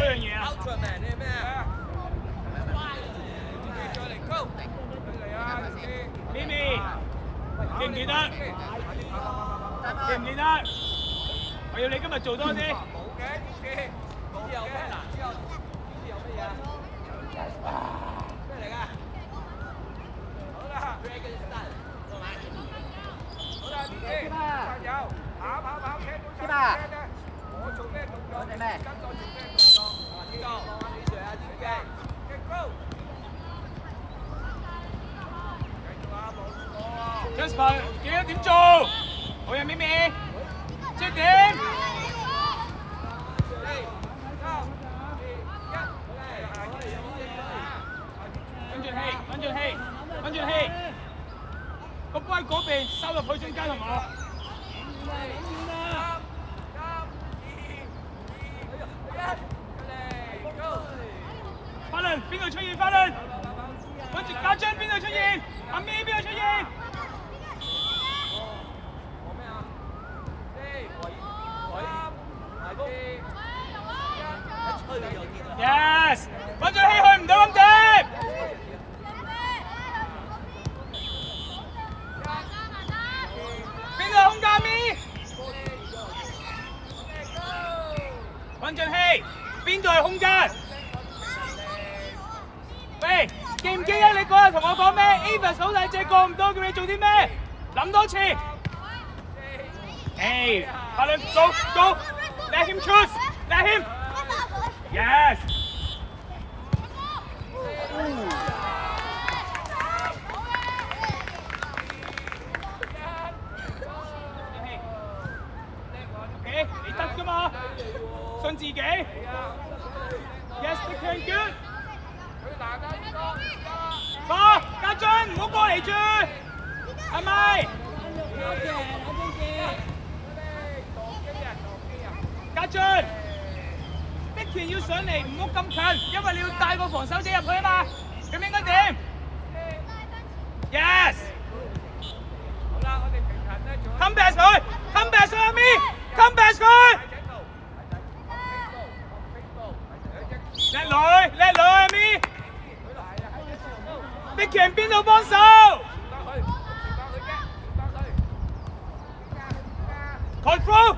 樣嘢啊？咪咪，記唔記得？記唔記得？我要你今日做多啲。Jasper， 記得點做？好嘢，咪咪，即係點？跟住氣，跟住氣，跟住氣，個波喺嗰邊收入去中間係嘛？法倫邊度出現？法倫，跟住家張邊度出現？阿咪邊度出現？Yes， 跟住氣去唔到咁掂。邊度空間咪？跟住氣，邊度係空間？喂，記唔記得你嗰日同我講咩 ？Evans 好大隻過唔到，叫你做啲咩？諗多次。Hey， 法倫 go let him choose，let him。Yes。OK， 你得㗎嘛？信自己。Yes， 你 can good。快，家俊唔好過嚟住，係咪？家俊 ，Dicky 要上嚟，唔好咁近，因為你要帶個防守者入去啊嘛。咁應該點 ？Yes。好啦，我哋平衡咧，做。Come back 佢 ，come back 佢阿咪 ，come back 佢。叻女，叻女阿咪。Dicky 邊度幫手 ？Control。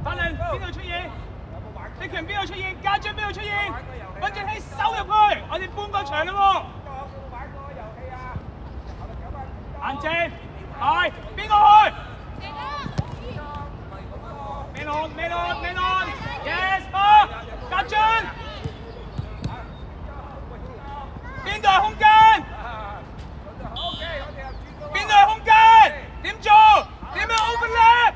法倫邊度出現？迪權邊度出現？家張邊度出現？溫俊熙收入去，我哋半個場啦喎！眼睛，係邊個去？Melon， yes， 好，家張，邊度係空間？邊度係空間？點做？點樣 overlap？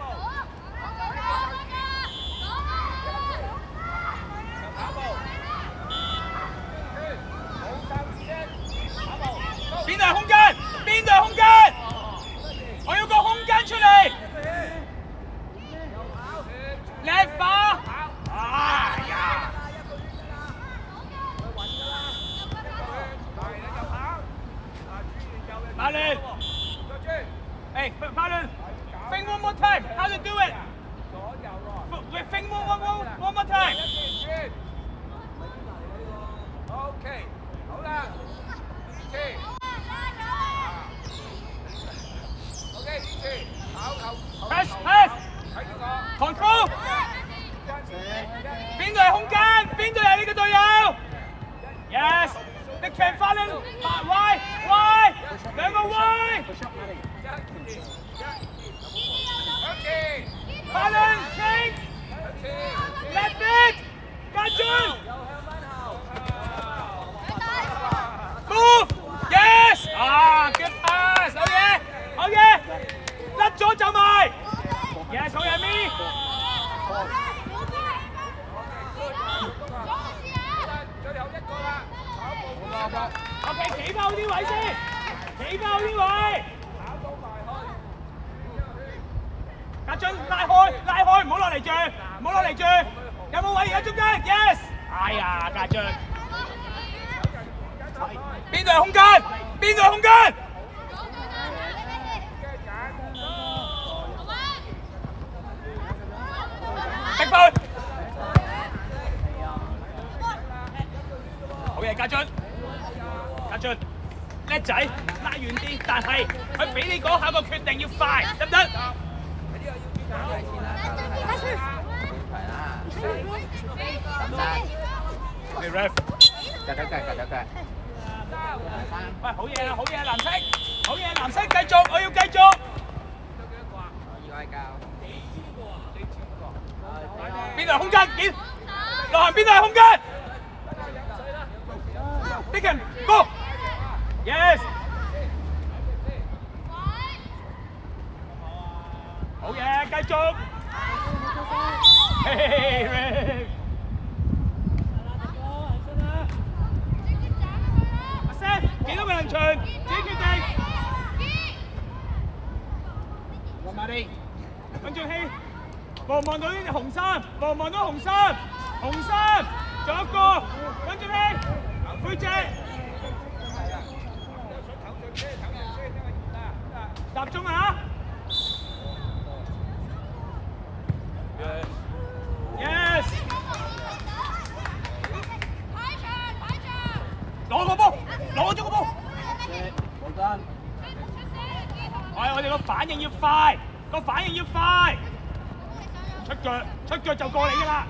邊度係空間？邊度係空間？我要個空間出嚟。叻把！哎呀！法倫，誒，法倫 ，think one more time, how to do it? Think one more time. OK， 好啦，呢次。OK， 呢次跑球。Pass， control。邊度係空間？邊度係你嘅隊友 ？Yes， 你強法倫，Y， 兩個 Y。法倫 ，left it， 家俊 ，move， yes， 啊 ，good pass， 好嘢，好嘢，甩咗就埋 ，yes， 好嘢咪。OK， 企翻好啲位先，企翻好啲位。家俊拉開，唔好落嚟住，唔好落嚟住。有冇位而家中間 ？Yes。哎呀，家俊。邊度係空間？邊度係空間？逼分。好嘢，家俊。家俊，叻仔，拉遠啲，但係佢俾你嗰下個決定要快，得唔得？喂 ref， 計。喂，好嘢啊，好嘢，藍色，好嘢，藍色，繼續，我要繼續。邊度係空間？見，落行邊度係空間 ？Dicken go， yes。好嘢，繼續。嘿 ref。幾多個人場？自己決定。揾埋你，揾住氣。望唔望到呢隻紅衫？望唔望到紅衫？紅衫，仲有一個，揾住氣，背脊。集中啊 ！Yes。攞個波，攞咗個波。我哋個反應要快，個反應要快。出腳就過嚟㗎啦。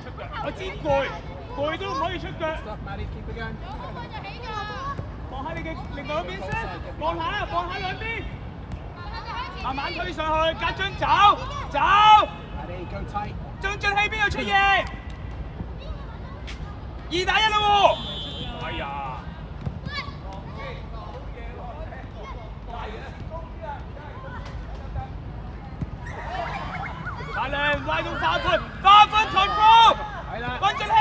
出腳，我知攰都唔可以出腳。望下你嘅另外嗰邊先，望下兩邊，慢慢推上去，家俊走。張俊熙邊度出現？2打1啦喎！哎呀！大亮拉到花分 control， 溫俊熙。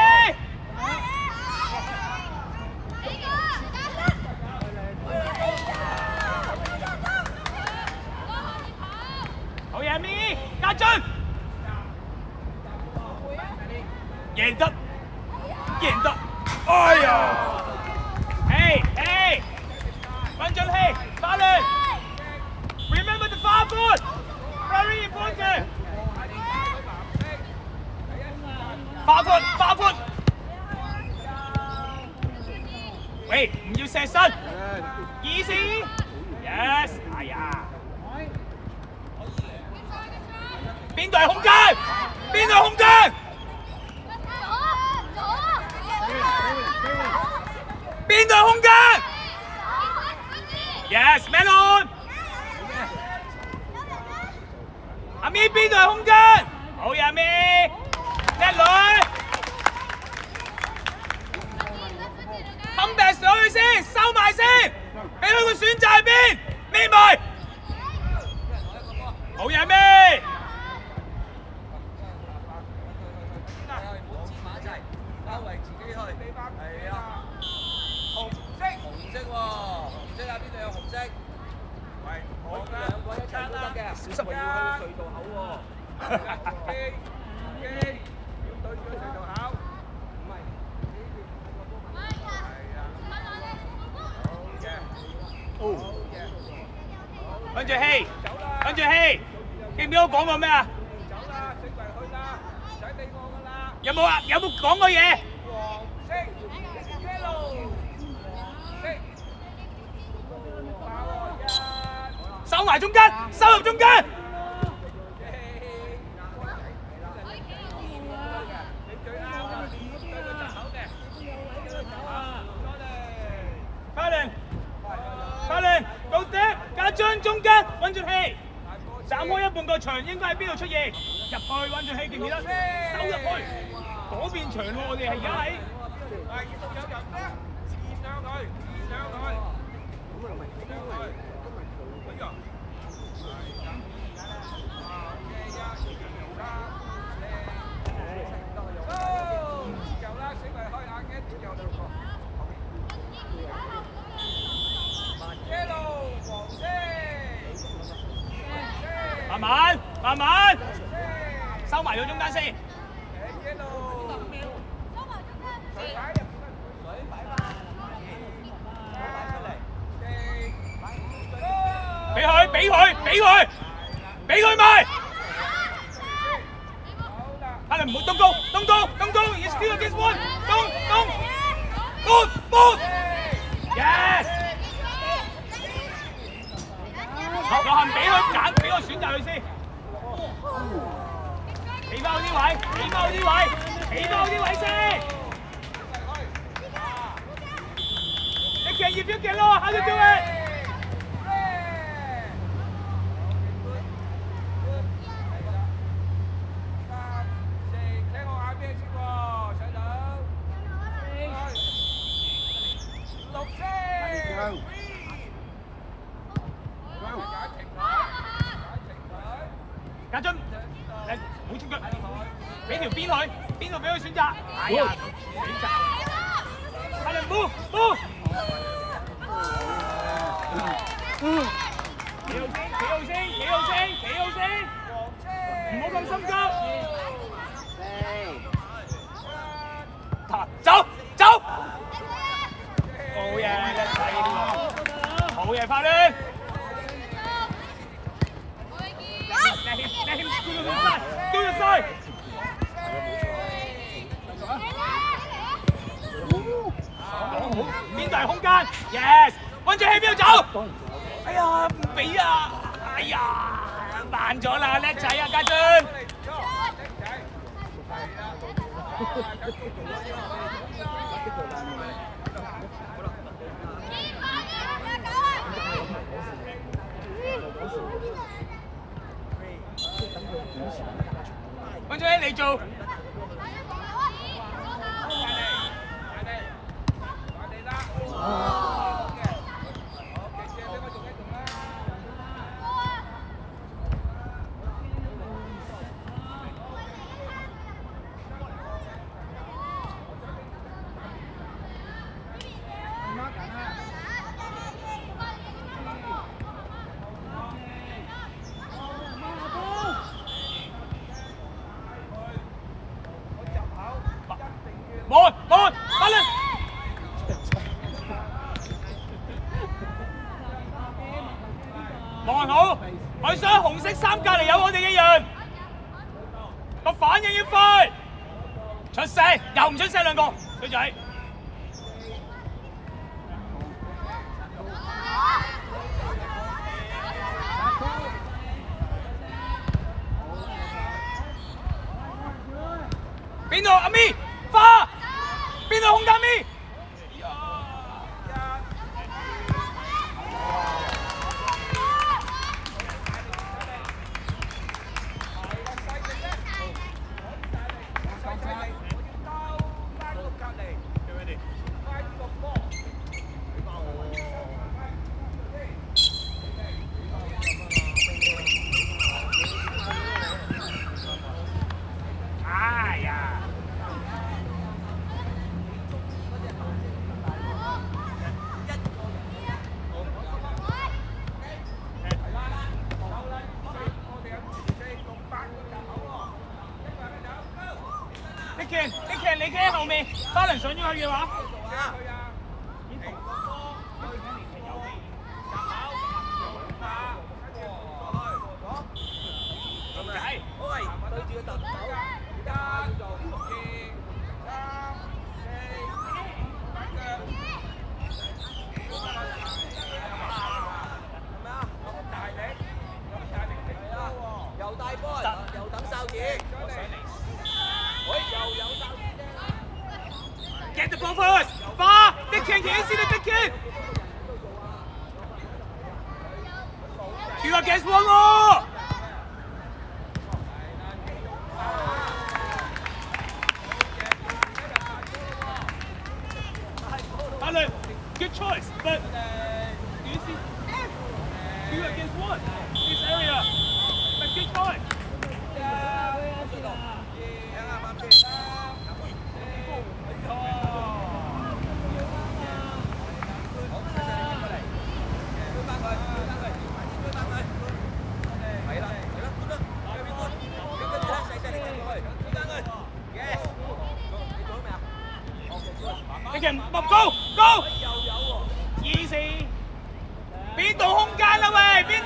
好嘢咪，家俊。贏得，哎呀！嘿，溫俊熙，法律 ，remember the 花款 ，very important。花款，喂，唔要射身 ，easy，yes， 哎呀！邊度係空間？邊度係空間 ？Yes, Melon。阿咪邊度係空間？好嘢，阿咪，叻女。冚病上去先，收埋先，俾佢個選擇係邊？咪埋。好嘢，阿咪。小心我要去隧道口喎。要對住個隧道口。唔係。好嘅。溫俊熙，記唔記得我講過咩啊？走啦，四圍去啦，唔使理我㗎啦。有冇講過嘢？黃色 ，yellow， 收埋中間，收入中間。快靈，到頂，家俊中間，溫俊熙，斬開一半個場，應該喺邊度出現？入去，溫俊熙記唔記得？收入去，嗰邊場喎，我哋係而家喺。係，要有人咧，墊上去。慢慢慢慢，收埋咗中間先。俾佢俾佢俾佢俾佢賣。阿你唔好東高東高東高 ，you steal this one， 東 ，move yes。落行俾佢揀，俾個選擇佢先。起翻嗰啲位，起翻嗰啲位，起翻嗰啲位先。你企業標記咯，how to do it？家俊，你唔好出腳，俾條邊佢，邊度俾佢選擇？哎呀，選擇，係你唔好，企好先，唔好咁心急。走，好嘢，一齊，好嘢，快啲！Do your side。邊度係空間 ？Yes， 溫住氣邊度走？哎呀，唔俾啊！哎呀，慢咗啦，叻仔啊，家俊！溫住氣，你做。望，快啲！望好，佢想紅色衫隔離有我哋嘅人，個反應要快，出聲又唔出聲兩個，女仔。邊度？阿咪花？邊度空間咪？你企喺後面，巴倫上咗去嘅話，對住個特首，又大波，又等哨子，又有哨子。Get the ball first.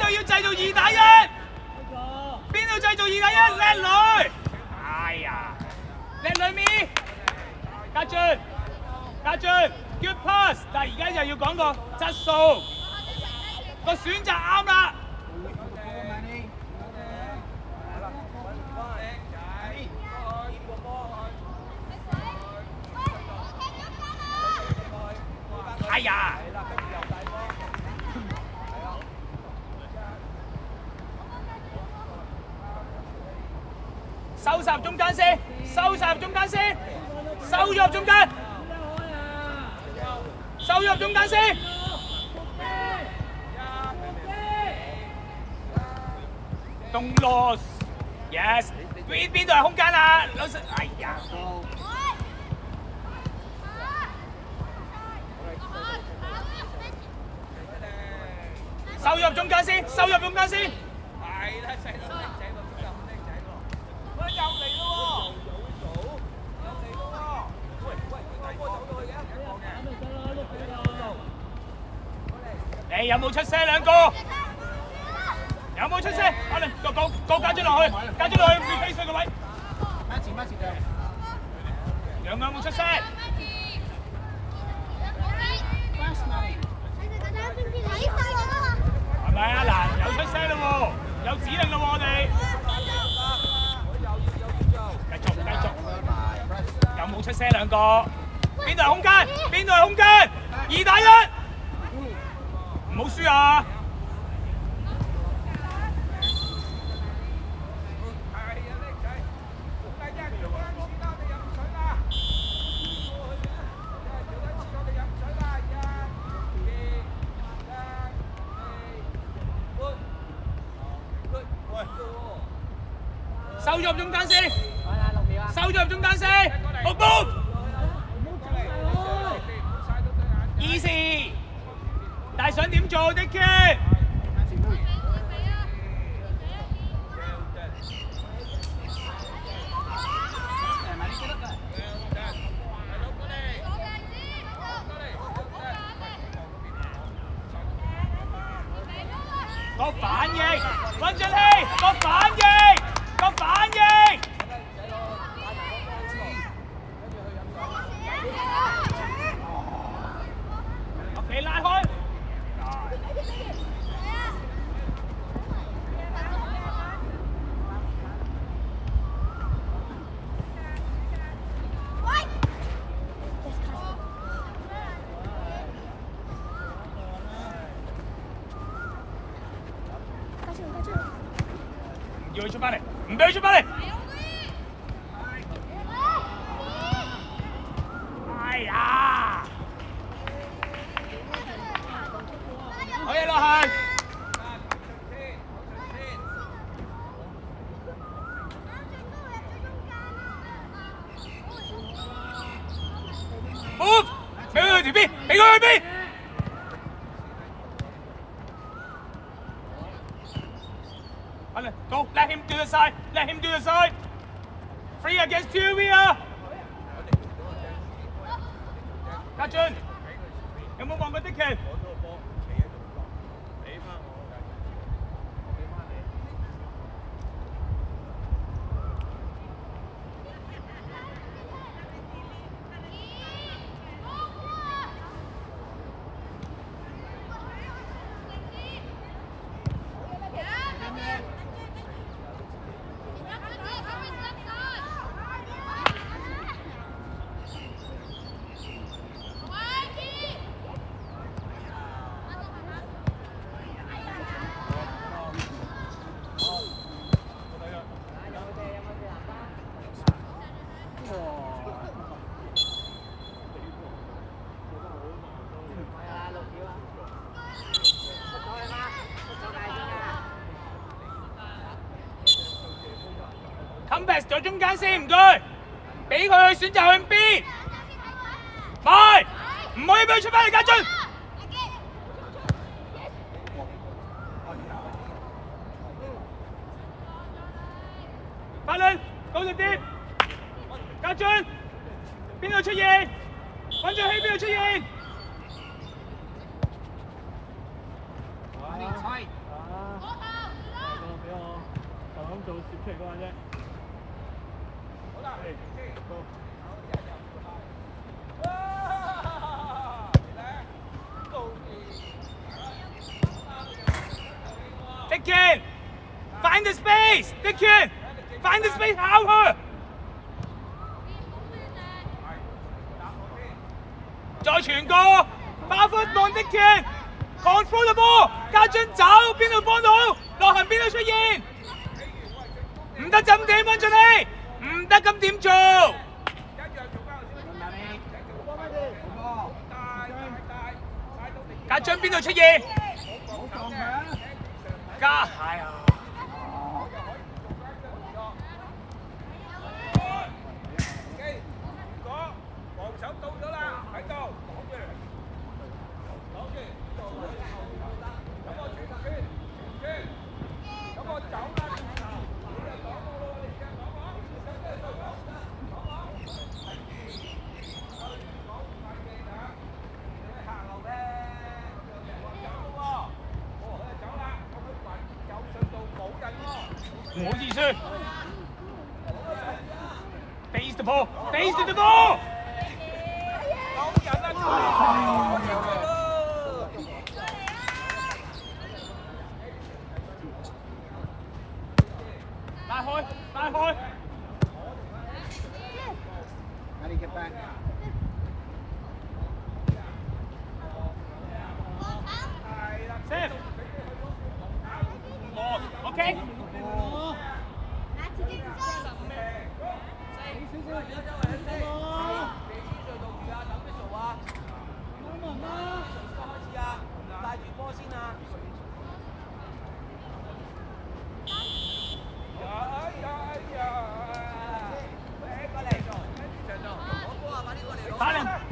度要製造2打1？邊度製造2打1？叻女！哎呀，叻女咪，家俊，good pass， 但係而家就要講個質素，個選擇啱啦。哎呀！收拾中間先，收拾中間先，收入中間，收入中間先。Don't lose， yes， 邊度係空間啊？老師，哎呀！收入中間先，收入中間先。係啦，細佬叻仔喎，咁叻仔喎。喂，又嚟咯喎！又嚟咯喎！喂，大波走到去嘅，一個嘅。你有冇出聲兩個？有冇出聲？可能個加咗落去，加咗落去，唔飛水個位。乜事嘅？兩個有冇出聲？係咪啊？嗱，有出聲啦喎，有指令啦喎，我哋。繼續，有冇出聲兩個？邊度係空間？邊度係空間？2打1，唔好輸啊！收咗入中間先，收咗入中間先，好 move， easy， 但係想點做 Dicky？ 個反應，溫進氣，個反應。個反應 ，OK 拉開，唔要佢出翻嚟。唔俾佢出翻嚟！哎呀！可以落去。Move！ 俾佢去條邊，俾佢去邊。Go! Let him do the side. Let him do the side. 3 against 2 we are. 家俊，有冇望過Dicky？Compass 在中間先，唔該，俾佢去選擇向邊，唔可以俾佢出翻嚟，家俊。法律，高力啲，家俊，邊度出現？揾住喺邊度出現？做攝出嚟嗰下啫。好啦，Dickin, find the space. Dickin, find the space. 考佢。再傳過，花分望 Dickin。Control the ball， 家俊走，邊度幫到？落行邊度出現？唔得咁點，温俊熙，唔得咁點做？家俊邊度出現？家係啊！防守到咗啦，喺度。唔好意思 ，face the ball， face the ball。拉開，拉開。Safe。OK。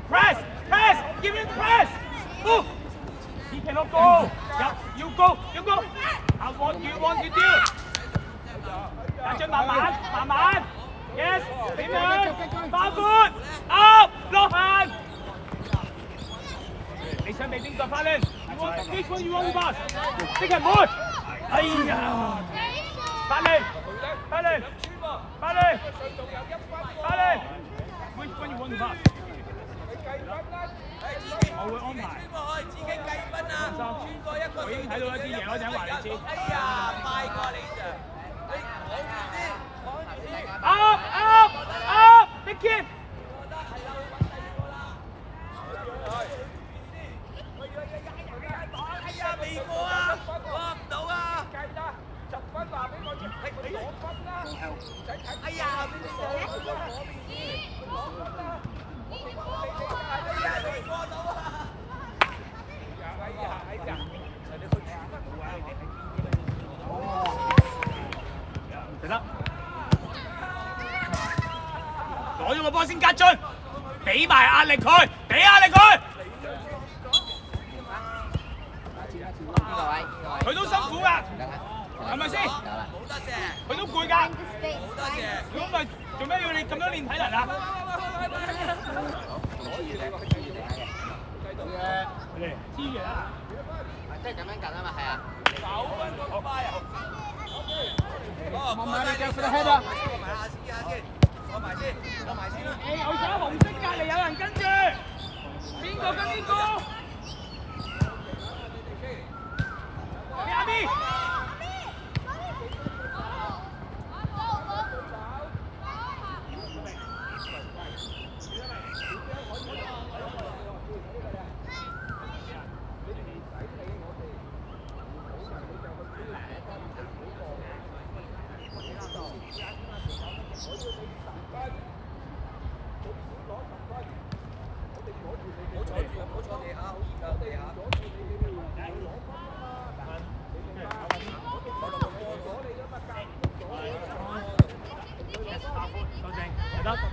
Press, press, give him press. Move. He cannot go. Yep, you go, you go. What you want to do? 家俊慢慢，慢慢。Yes， 點樣？花寬 ，up， 落行。你想俾邊個花咧 ？Which one you want to pass？ 即係唔會。哎呀！發力，發力，發力，發力。Which one you want to pass？ 我會安排。自己計分啊！穿過一個。我已經睇到一啲嘢，我陣話你知。哎呀，快過你咋？你講住先，講住先。Up, up, up, Dickin。哎呀，未過啊！過唔到啊！計啦，10分話俾我知，你攞分啦，唔使睇。哎呀，俾你攞分啦，攞分啦。攞咗個波先家俊，俾埋壓力佢，俾壓力佢。佢都辛苦㗎，係咪先？好多謝。佢都攰㗎。好多謝。咁咪做咩要你咁樣練體能啊？黐嘅啊！即係咁樣緊啊嘛，係啊。9分咁快啊！慢慢你腳放喺度。攞埋先，攞埋先啦。有咗紅色隔離有人跟住，邊個跟邊個？你阿邊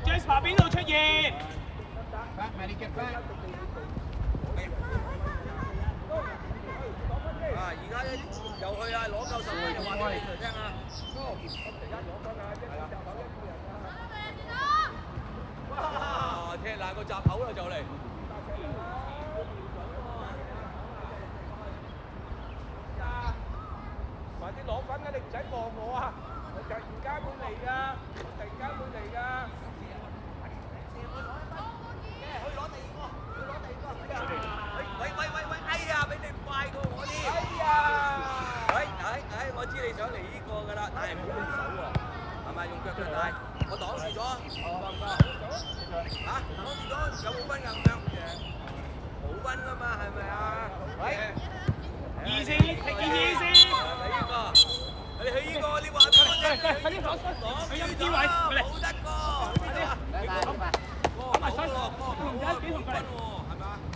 ？Jasper 邊度出現？啊！而家又去啊，攞夠10分就話俾你聽啊！哇！踢爛個閘口啦就嚟。快啲攞分啊！你唔使望我啊！突然間會嚟㗎，突然間會嚟㗎。喂！哎呀，俾你快過我添！哎呀！我知你想嚟呢個㗎啦，但係唔好用手喎，係咪用腳腳帶？我擋住咗，嚇擋住咗，有冇分㗎咁樣？冇分㗎嘛，係咪啊？喂，easy take it easy。係咪呢個？你去呢個，你話俾我聽。快啲攞擋去住咗，啲位，冇得過。快啲，呢個，攞埋水，龍仔幾同佢嚟？